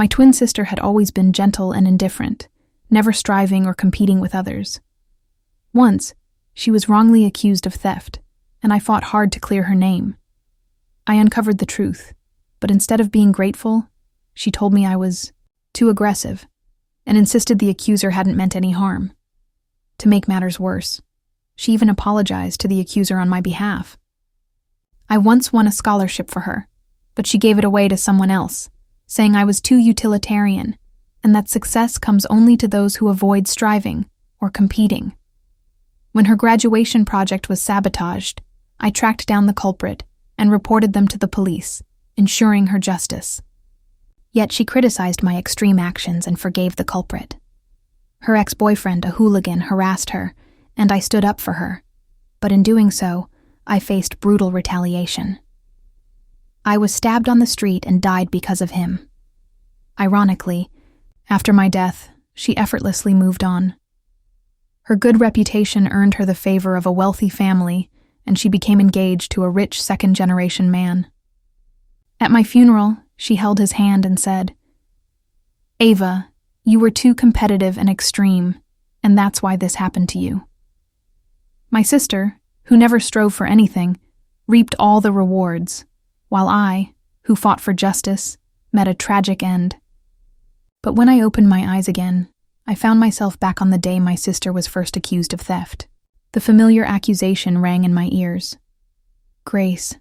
My twin sister had always been gentle and indifferent, never striving or competing with others. Once, she was wrongly accused of theft, and I fought hard to clear her name. I uncovered the truth, but instead of being grateful, she told me I was too aggressive and insisted the accuser hadn't meant any harm. To make matters worse, she even apologized to the accuser on my behalf. I once won a scholarship for her, but she gave it away to someone else, saying I was too utilitarian and that success comes only to those who avoid striving or competing. When her graduation project was sabotaged, I tracked down the culprit and reported them to the police, ensuring her justice. Yet she criticized my extreme actions and forgave the culprit. Her ex-boyfriend, a hooligan, harassed her, and I stood up for her. But in doing so, I faced brutal retaliation. I was stabbed on the street and died because of him. Ironically, after my death, she effortlessly moved on. Her good reputation earned her the favor of a wealthy family, and she became engaged to a rich second-generation man. At my funeral, she held his hand and said, "Ava, you were too competitive and extreme, and that's why this happened to you." My sister, who never strove for anything, reaped all the rewards, while I, who fought for justice, met a tragic end. But when I opened my eyes again, I found myself back on the day my sister was first accused of theft. The familiar accusation rang in my ears. "Grace,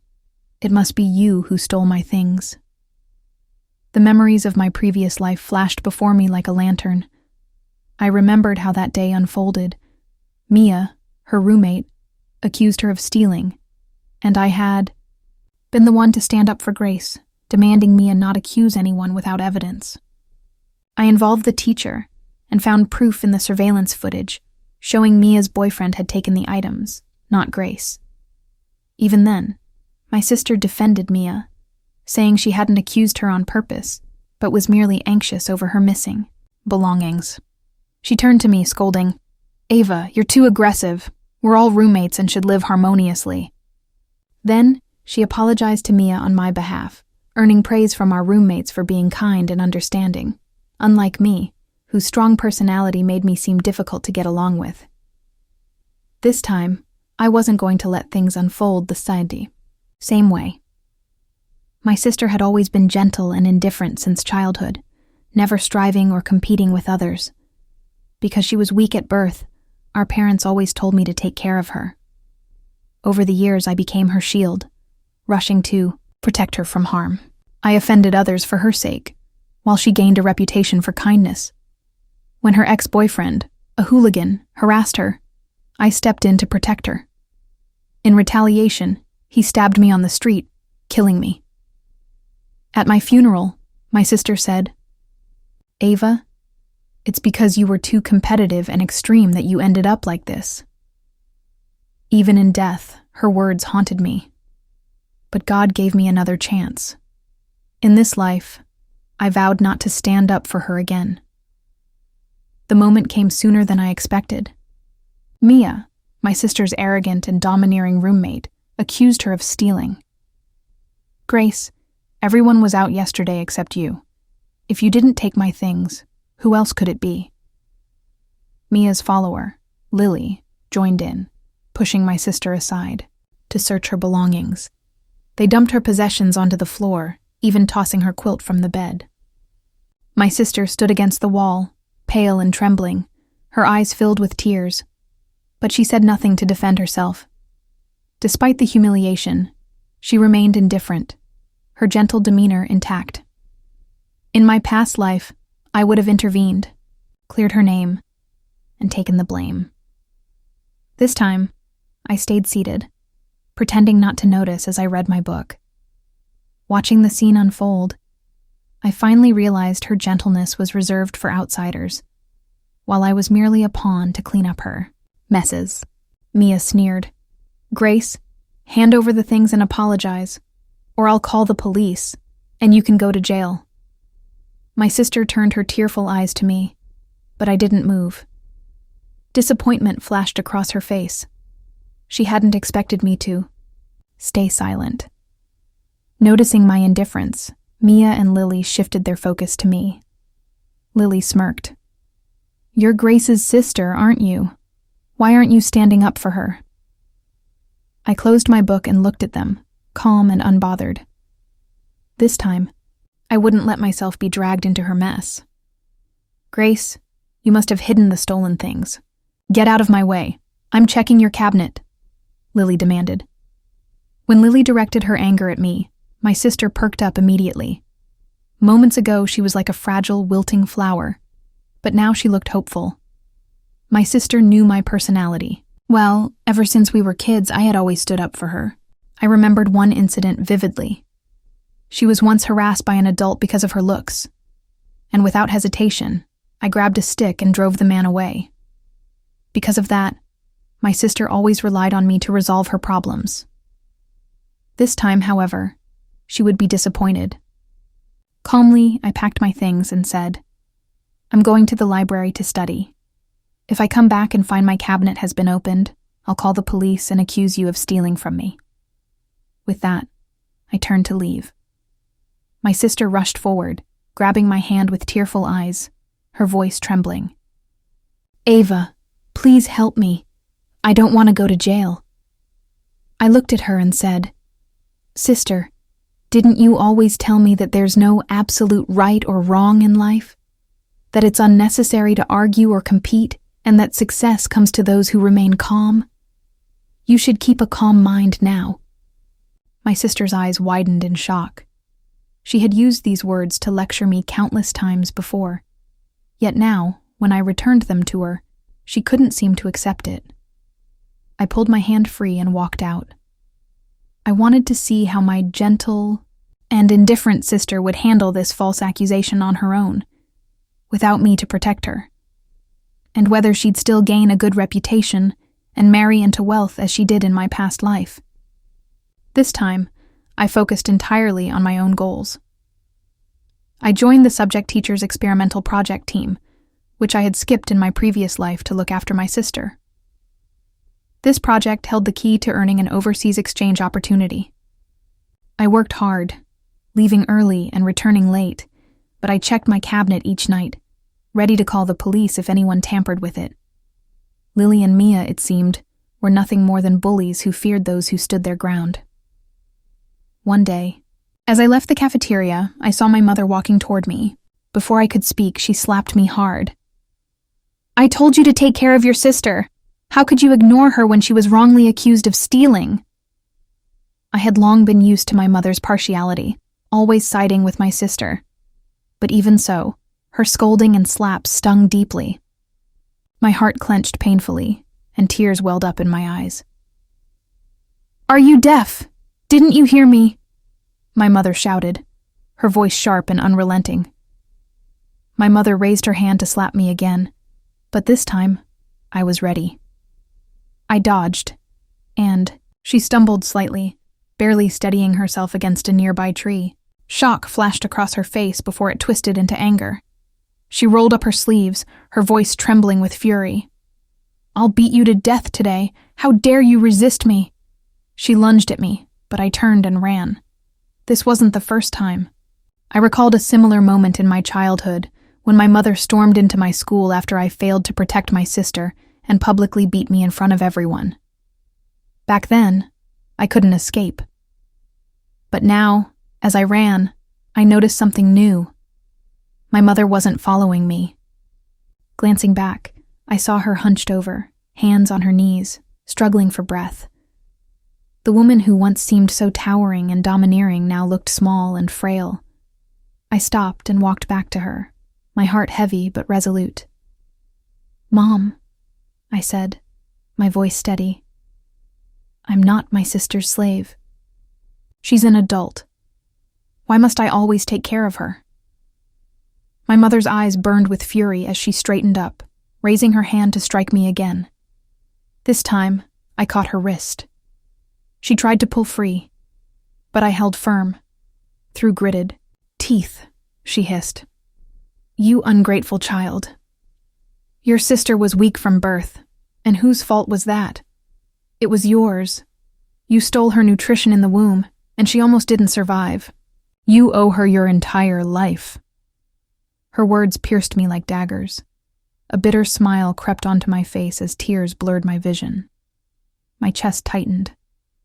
it must be you who stole my things." The memories of my previous life flashed before me like a lantern. I remembered how that day unfolded. Mia, her roommate, accused her of stealing, and I had been the one to stand up for Grace, demanding Mia not accuse anyone without evidence. I involved the teacher and found proof in the surveillance footage, showing Mia's boyfriend had taken the items, not Grace. Even then, my sister defended Mia, saying she hadn't accused her on purpose, but was merely anxious over her missing belongings. She turned to me, scolding, "Ava, you're too aggressive. We're all roommates and should live harmoniously." Then, she apologized to Mia on my behalf, earning praise from our roommates for being kind and understanding, unlike me, whose strong personality made me seem difficult to get along with. This time, I wasn't going to let things unfold the same way. My sister had always been gentle and indifferent since childhood, never striving or competing with others. Because she was weak at birth, our parents always told me to take care of her. Over the years, I became her shield, rushing to protect her from harm. I offended others for her sake, while she gained a reputation for kindness. When her ex-boyfriend, a hooligan, harassed her, I stepped in to protect her. In retaliation, he stabbed me on the street, killing me. At my funeral, my sister said, "Ava, it's because you were too competitive and extreme that you ended up like this." Even in death, her words haunted me. But God gave me another chance. In this life, I vowed not to stand up for her again. The moment came sooner than I expected. Mia, my sister's arrogant and domineering roommate, accused her of stealing. "Grace, everyone was out yesterday except you. If you didn't take my things, who else could it be?" Mia's follower, Lily, joined in, pushing my sister aside to search her belongings. They dumped her possessions onto the floor, even tossing her quilt from the bed. My sister stood against the wall, pale and trembling, her eyes filled with tears, but she said nothing to defend herself. Despite the humiliation, she remained indifferent, her gentle demeanor intact. In my past life, I would have intervened, cleared her name, and taken the blame. This time, I stayed seated, pretending not to notice as I read my book. Watching the scene unfold, I finally realized her gentleness was reserved for outsiders, while I was merely a pawn to clean up her messes. Mia sneered, "Grace, hand over the things and apologize, or I'll call the police, and you can go to jail." My sister turned her tearful eyes to me, but I didn't move. Disappointment flashed across her face. She hadn't expected me to stay silent. Noticing my indifference, Mia and Lily shifted their focus to me. Lily smirked. "You're Grace's sister, aren't you? Why aren't you standing up for her?" I closed my book and looked at them, calm and unbothered. This time, I wouldn't let myself be dragged into her mess. "Grace, you must have hidden the stolen things. Get out of my way. I'm checking your cabinet," Lily demanded. When Lily directed her anger at me, my sister perked up immediately. Moments ago, she was like a fragile, wilting flower, but now she looked hopeful. My sister knew my personality. Well, ever since we were kids, I had always stood up for her. I remembered one incident vividly. She was once harassed by an adult because of her looks, and without hesitation, I grabbed a stick and drove the man away. Because of that, my sister always relied on me to resolve her problems. This time, however, she would be disappointed. Calmly, I packed my things and said, "I'm going to the library to study. If I come back and find my cabinet has been opened, I'll call the police and accuse you of stealing from me." With that, I turned to leave. My sister rushed forward, grabbing my hand with tearful eyes, her voice trembling. "Ava, please help me. I don't want to go to jail." I looked at her and said, "Sister, didn't you always tell me that there's no absolute right or wrong in life? That it's unnecessary to argue or compete, and that success comes to those who remain calm? You should keep a calm mind now." My sister's eyes widened in shock. She had used these words to lecture me countless times before. Yet now, when I returned them to her, she couldn't seem to accept it. I pulled my hand free and walked out. I wanted to see how my gentle and indifferent sister would handle this false accusation on her own, without me to protect her, and whether she'd still gain a good reputation and marry into wealth as she did in my past life. This time, I focused entirely on my own goals. I joined the subject teacher's experimental project team, which I had skipped in my previous life to look after my sister. This project held the key to earning an overseas exchange opportunity. I worked hard, leaving early and returning late, but I checked my cabinet each night, ready to call the police if anyone tampered with it. Lily and Mia, it seemed, were nothing more than bullies who feared those who stood their ground. One day, as I left the cafeteria, I saw my mother walking toward me. Before I could speak, she slapped me hard. "I told you to take care of your sister. How could you ignore her when she was wrongly accused of stealing?" I had long been used to my mother's partiality, always siding with my sister. But even so, her scolding and slaps stung deeply. My heart clenched painfully, and tears welled up in my eyes. "Are you deaf? Didn't you hear me?" my mother shouted, her voice sharp and unrelenting. My mother raised her hand to slap me again, but this time, I was ready. I dodged, and she stumbled slightly, barely steadying herself against a nearby tree. Shock flashed across her face before it twisted into anger. She rolled up her sleeves, her voice trembling with fury. "I'll beat you to death today. How dare you resist me?" She lunged at me, but I turned and ran. This wasn't the first time. I recalled a similar moment in my childhood, when my mother stormed into my school after I failed to protect my sister and publicly beat me in front of everyone. Back then, I couldn't escape. But now, as I ran, I noticed something new. My mother wasn't following me. Glancing back, I saw her hunched over, hands on her knees, struggling for breath. The woman who once seemed so towering and domineering now looked small and frail. I stopped and walked back to her, my heart heavy but resolute. "Mom," I said, my voice steady. "I'm not my sister's slave. She's an adult. Why must I always take care of her?" My mother's eyes burned with fury as she straightened up, raising her hand to strike me again. This time, I caught her wrist. She tried to pull free, but I held firm. Through gritted teeth, she hissed, "You ungrateful child. Your sister was weak from birth, and whose fault was that? It was yours. You stole her nutrition in the womb, and she almost didn't survive. You owe her your entire life." Her words pierced me like daggers. A bitter smile crept onto my face as tears blurred my vision. My chest tightened,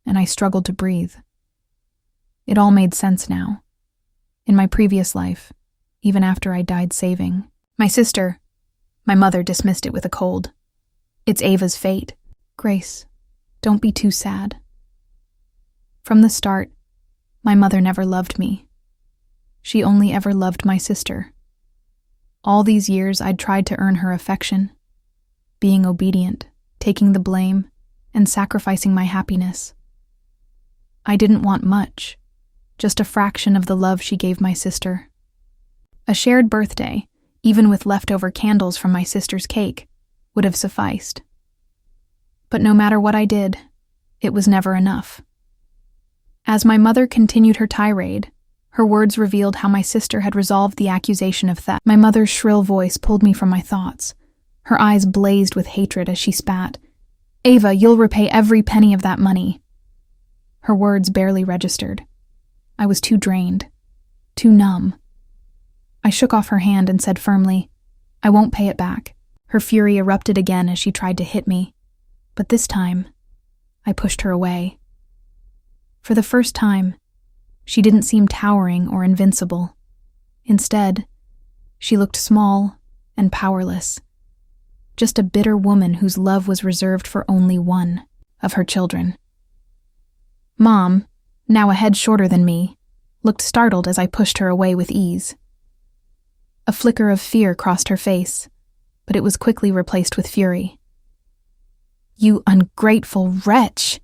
and I struggled to breathe. It all made sense now. In my previous life, even after I died saving, my mother dismissed it with a cold. "It's Ava's fate. Grace, don't be too sad." From the start, my mother never loved me. She only ever loved my sister. All these years I'd tried to earn her affection, being obedient, taking the blame, and sacrificing my happiness. I didn't want much, just a fraction of the love she gave my sister. A shared birthday, even with leftover candles from my sister's cake, would have sufficed. But no matter what I did, it was never enough. As my mother continued her tirade, her words revealed how my sister had resolved the accusation of theft. My mother's shrill voice pulled me from my thoughts. Her eyes blazed with hatred as she spat. "Ava, you'll repay every penny of that money." Her words barely registered. I was too drained, too numb. I shook off her hand and said firmly, "I won't pay it back." Her fury erupted again as she tried to hit me, but this time, I pushed her away. For the first time, she didn't seem towering or invincible. Instead, she looked small and powerless, just a bitter woman whose love was reserved for only one of her children. Mom, now a head shorter than me, looked startled as I pushed her away with ease. A flicker of fear crossed her face, but it was quickly replaced with fury. "You ungrateful wretch!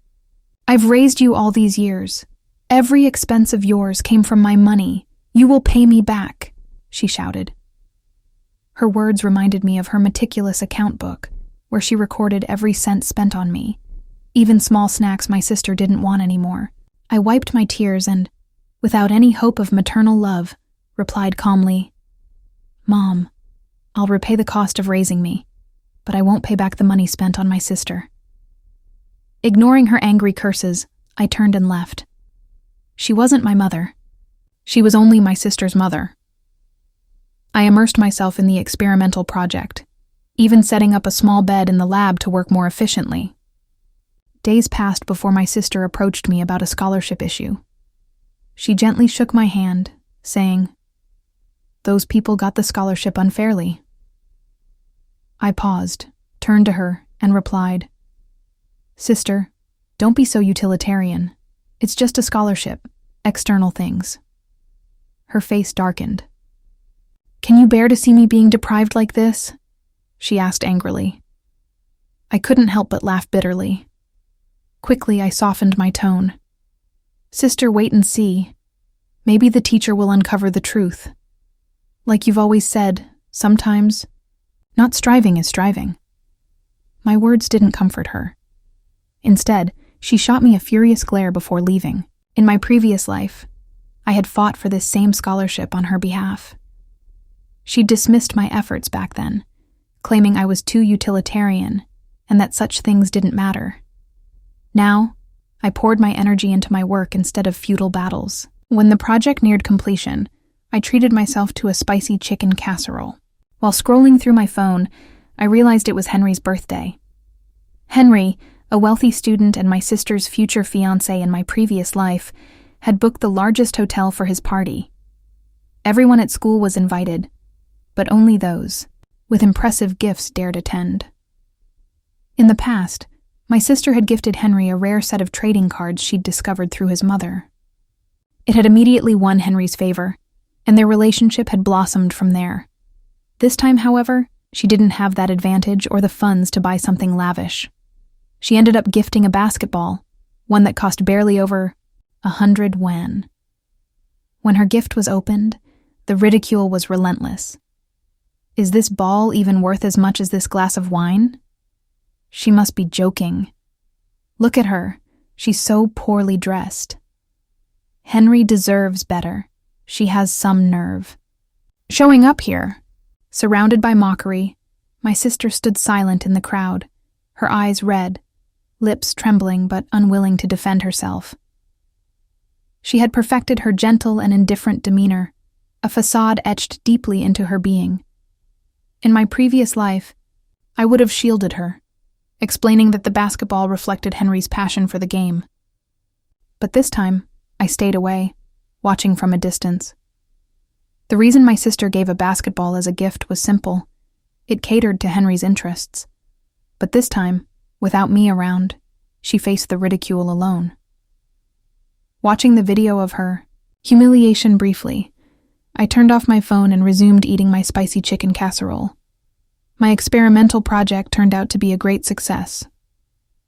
I've raised you all these years. Every expense of yours came from my money. You will pay me back," she shouted. Her words reminded me of her meticulous account book, where she recorded every cent spent on me, even small snacks my sister didn't want anymore. I wiped my tears and, without any hope of maternal love, replied calmly, "Mom, I'll repay the cost of raising me, but I won't pay back the money spent on my sister." Ignoring her angry curses, I turned and left. She wasn't my mother. She was only my sister's mother. I immersed myself in the experimental project, even setting up a small bed in the lab to work more efficiently. Days passed before my sister approached me about a scholarship issue. She gently shook my hand, saying, "Those people got the scholarship unfairly." I paused, turned to her, and replied, "Sister, don't be so utilitarian. It's just a scholarship, external things." Her face darkened. "Can you bear to see me being deprived like this?" she asked angrily. I couldn't help but laugh bitterly. Quickly, I softened my tone. "Sister, wait and see. Maybe the teacher will uncover the truth. Like you've always said, sometimes, not striving is striving." My words didn't comfort her. Instead, she shot me a furious glare before leaving. In my previous life, I had fought for this same scholarship on her behalf. She dismissed my efforts back then, claiming I was too utilitarian and that such things didn't matter. Now, I poured my energy into my work instead of futile battles. When the project neared completion, I treated myself to a spicy chicken casserole. While scrolling through my phone, I realized it was Henry's birthday. Henry, a wealthy student and my sister's future fiancé in my previous life, had booked the largest hotel for his party. Everyone at school was invited, but only those with impressive gifts dared attend. In the past, my sister had gifted Henry a rare set of trading cards she'd discovered through his mother. It had immediately won Henry's favor, and their relationship had blossomed from there. This time, however, she didn't have that advantage or the funds to buy something lavish. She ended up gifting a basketball, one that cost barely over 100 yuan. When her gift was opened, the ridicule was relentless. "Is this ball even worth as much as this glass of wine? She must be joking. Look at her, she's so poorly dressed. Henry deserves better. She has some nerve." Showing up here, surrounded by mockery, my sister stood silent in the crowd, her eyes red, lips trembling but unwilling to defend herself. She had perfected her gentle and indifferent demeanor, a facade etched deeply into her being. In my previous life, I would have shielded her, explaining that the basketball reflected Henry's passion for the game. But this time, I stayed away, watching from a distance. The reason my sister gave a basketball as a gift was simple. It catered to Henry's interests. But this time, without me around, she faced the ridicule alone. Watching the video of her humiliation briefly, I turned off my phone and resumed eating my spicy chicken casserole. My experimental project turned out to be a great success.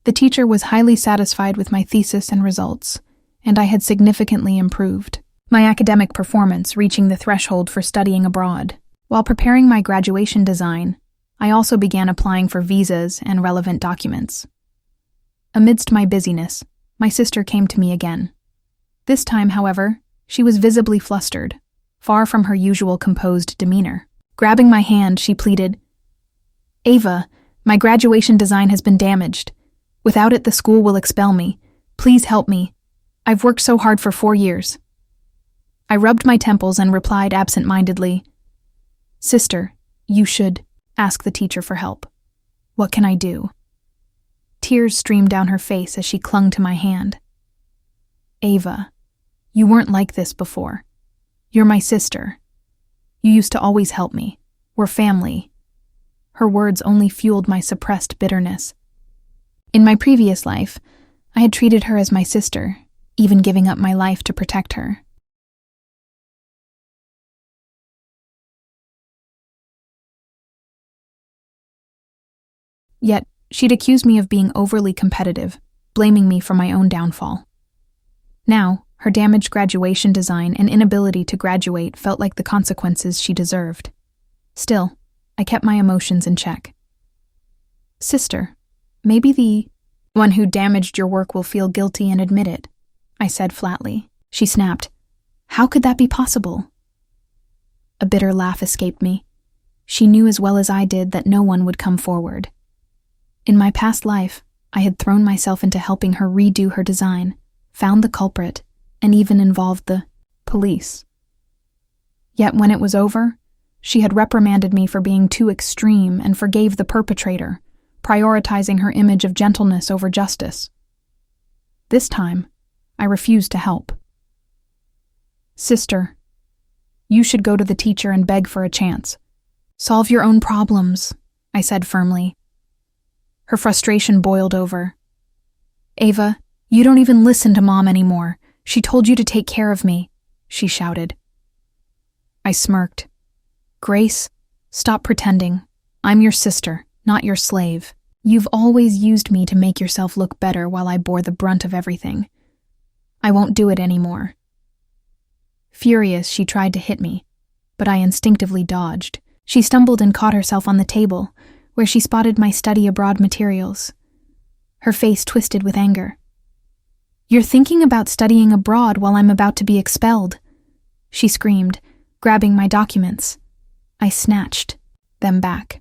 The teacher was highly satisfied with my thesis and results, and I had significantly improved my academic performance, reaching the threshold for studying abroad. While preparing my graduation design, I also began applying for visas and relevant documents. Amidst my busyness, my sister came to me again. This time, however, she was visibly flustered, far from her usual composed demeanor. Grabbing my hand, she pleaded, "Ava, my graduation design has been damaged. Without it, the school will expel me. Please help me. I've worked so hard for 4 years." I rubbed my temples and replied absent-mindedly, "Sister, you should ask the teacher for help. What can I do?" Tears streamed down her face as she clung to my hand. "Ava, you weren't like this before. You're my sister. You used to always help me. We're family." Her words only fueled my suppressed bitterness. In my previous life, I had treated her as my sister, even giving up my life to protect her. Yet, she'd accused me of being overly competitive, blaming me for my own downfall. Now, her damaged graduation design and inability to graduate felt like the consequences she deserved. Still, I kept my emotions in check. "Sister, maybe the one who damaged your work will feel guilty and admit it," I said flatly. She snapped, "How could that be possible?" A bitter laugh escaped me. She knew as well as I did that no one would come forward. In my past life, I had thrown myself into helping her redo her design, found the culprit, and even involved the police. Yet when it was over, she had reprimanded me for being too extreme and forgave the perpetrator, prioritizing her image of gentleness over justice. This time, I refused to help. "Sister, you should go to the teacher and beg for a chance. Solve your own problems," I said firmly. Her frustration boiled over. "Ava, you don't even listen to Mom anymore. She told you to take care of me," she shouted. I smirked. "Grace, stop pretending. I'm your sister, not your slave. You've always used me to make yourself look better while I bore the brunt of everything. I won't do it anymore." Furious, she tried to hit me, but I instinctively dodged. She stumbled and caught herself on the table, where she spotted my study abroad materials. Her face twisted with anger. "You're thinking about studying abroad while I'm about to be expelled," she screamed, grabbing my documents. I snatched them back.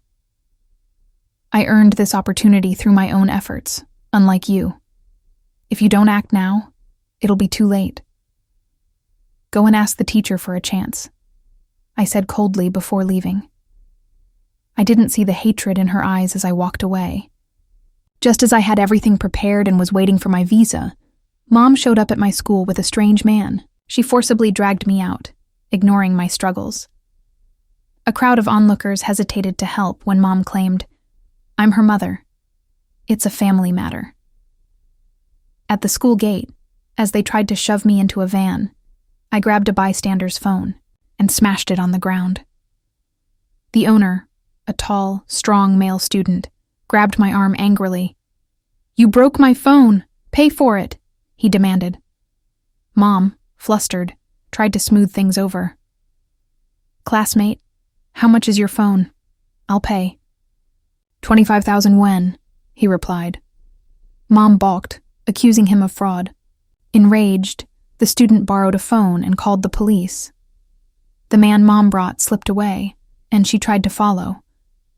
"I earned this opportunity through my own efforts, unlike you. If you don't act now, it'll be too late. Go and ask the teacher for a chance," I said coldly before leaving. I didn't see the hatred in her eyes as I walked away. Just as I had everything prepared and was waiting for my visa, Mom showed up at my school with a strange man. She forcibly dragged me out, ignoring my struggles. A crowd of onlookers hesitated to help when Mom claimed, "I'm her mother. It's a family matter." At the school gate, as they tried to shove me into a van, I grabbed a bystander's phone and smashed it on the ground. The owner, a tall, strong male student, grabbed my arm angrily. "You broke my phone! Pay for it!" he demanded. Mom, flustered, tried to smooth things over. "Classmate, how much is your phone? I'll pay." 25,000 yen, he replied. Mom balked, accusing him of fraud. Enraged, the student borrowed a phone and called the police. The man Mom brought slipped away, and she tried to follow,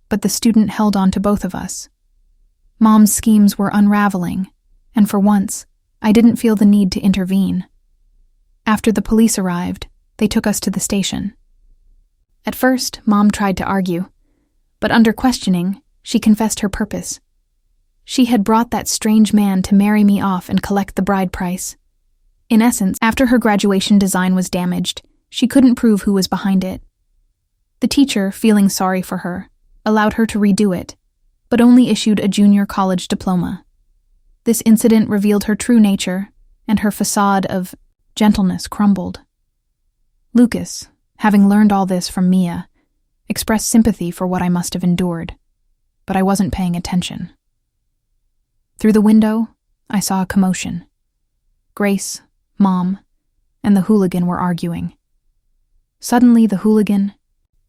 but the student held on to both of us. Mom's schemes were unraveling, and for once, I didn't feel the need to intervene. After the police arrived, they took us to the station. At first, Mom tried to argue, but under questioning, she confessed her purpose. She had brought that strange man to marry me off and collect the bride price. In essence, after her graduation design was damaged, she couldn't prove who was behind it. The teacher, feeling sorry for her, allowed her to redo it, but only issued a junior college diploma. This incident revealed her true nature, and her facade of gentleness crumbled. Lucas, having learned all this from Mia, expressed sympathy for what I must have endured, but I wasn't paying attention. Through the window, I saw a commotion. Grace, Mom, and the hooligan were arguing. Suddenly, the hooligan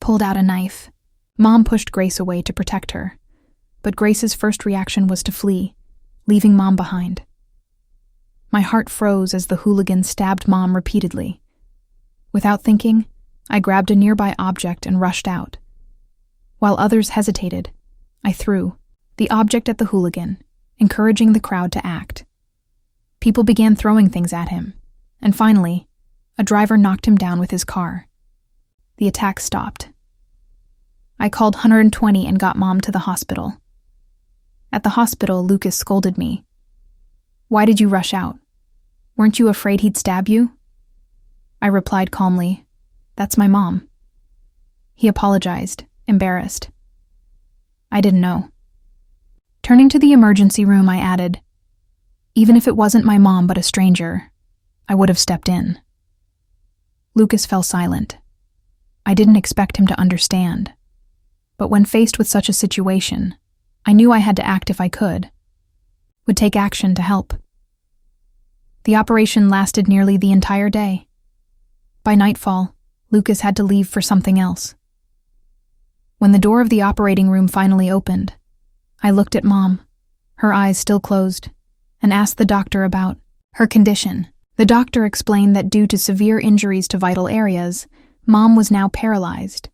pulled out a knife. Mom pushed Grace away to protect her, but Grace's first reaction was to flee, leaving Mom behind. My heart froze as the hooligan stabbed Mom repeatedly. Without thinking, I grabbed a nearby object and rushed out. While others hesitated, I threw the object at the hooligan, encouraging the crowd to act. People began throwing things at him, and finally, a driver knocked him down with his car. The attack stopped. I called 120 and got Mom to the hospital. At the hospital, Lucas scolded me. "Why did you rush out? Weren't you afraid he'd stab you?" I replied calmly, "That's my mom." He apologized, embarrassed. I didn't know. Turning to the emergency room, I added, "Even if it wasn't my mom but a stranger, I would have stepped in." Lucas fell silent. I didn't expect him to understand, but when faced with such a situation, I knew I had to act if I could, would take action to help. The operation lasted nearly the entire day. By nightfall, Lucas had to leave for something else. When the door of the operating room finally opened, I looked at Mom, her eyes still closed, and asked the doctor about her condition. The doctor explained that due to severe injuries to vital areas, Mom was now paralyzed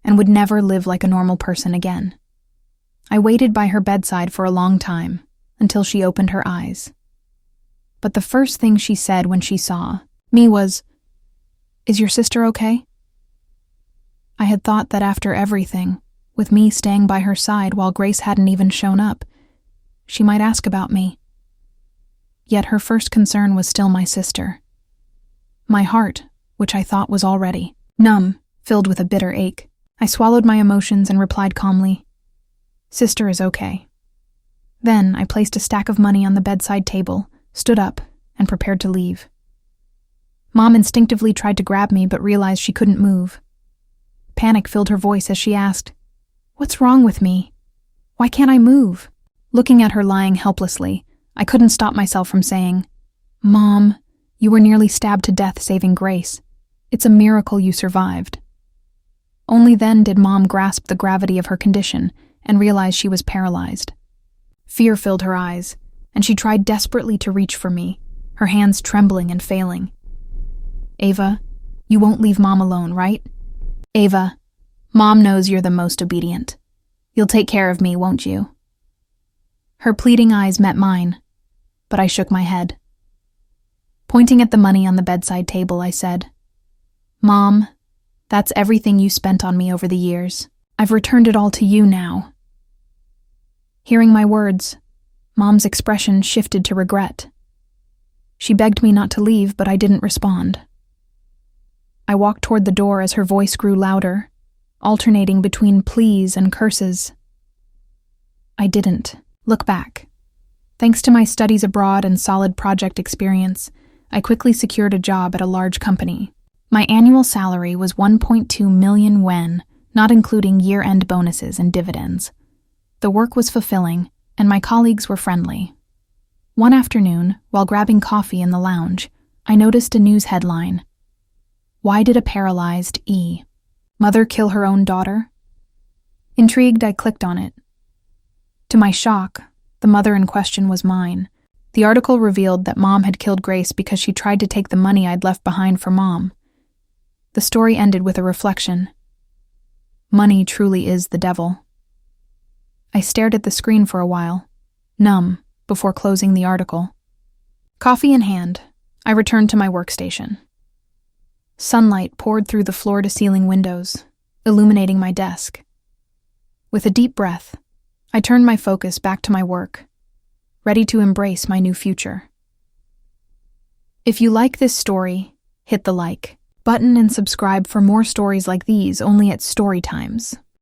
and would never live like a normal person again. I waited by her bedside for a long time, until she opened her eyes. But the first thing she said when she saw me was, "Is your sister okay?" I had thought that after everything, with me staying by her side while Grace hadn't even shown up, she might ask about me. Yet her first concern was still my sister. My heart, which I thought was already numb, filled with a bitter ache. I swallowed my emotions and replied calmly, "Sister is okay." Then I placed a stack of money on the bedside table, stood up, and prepared to leave. Mom instinctively tried to grab me but realized she couldn't move. Panic filled her voice as she asked, "What's wrong with me? Why can't I move?" Looking at her lying helplessly, I couldn't stop myself from saying, "Mom, you were nearly stabbed to death saving Grace. It's a miracle you survived." Only then did Mom grasp the gravity of her condition and realize she was paralyzed. Fear filled her eyes, and she tried desperately to reach for me, her hands trembling and failing. "Ava, you won't leave Mom alone, right? Ava, Mom knows you're the most obedient. You'll take care of me, won't you?" Her pleading eyes met mine, but I shook my head. Pointing at the money on the bedside table, I said, "Mom, that's everything you spent on me over the years. I've returned it all to you now." Hearing my words, Mom's expression shifted to regret. She begged me not to leave, but I didn't respond. I walked toward the door as her voice grew louder, alternating between pleas and curses. I didn't look back. Thanks to my studies abroad and solid project experience, I quickly secured a job at a large company. My annual salary was 1.2 million yen, not including year-end bonuses and dividends. The work was fulfilling, and my colleagues were friendly. One afternoon, while grabbing coffee in the lounge, I noticed a news headline. "Why did a paralyzed mother kill her own daughter?" Intrigued, I clicked on it. To my shock, the mother in question was mine. The article revealed that Mom had killed Grace because she tried to take the money I'd left behind for Mom. The story ended with a reflection. Money truly is the devil. I stared at the screen for a while, numb, before closing the article. Coffee in hand, I returned to my workstation. Sunlight poured through the floor-to-ceiling windows, illuminating my desk. With a deep breath, I turned my focus back to my work, ready to embrace my new future. If you like this story, hit the like button and subscribe for more stories like these only at StoryTimes.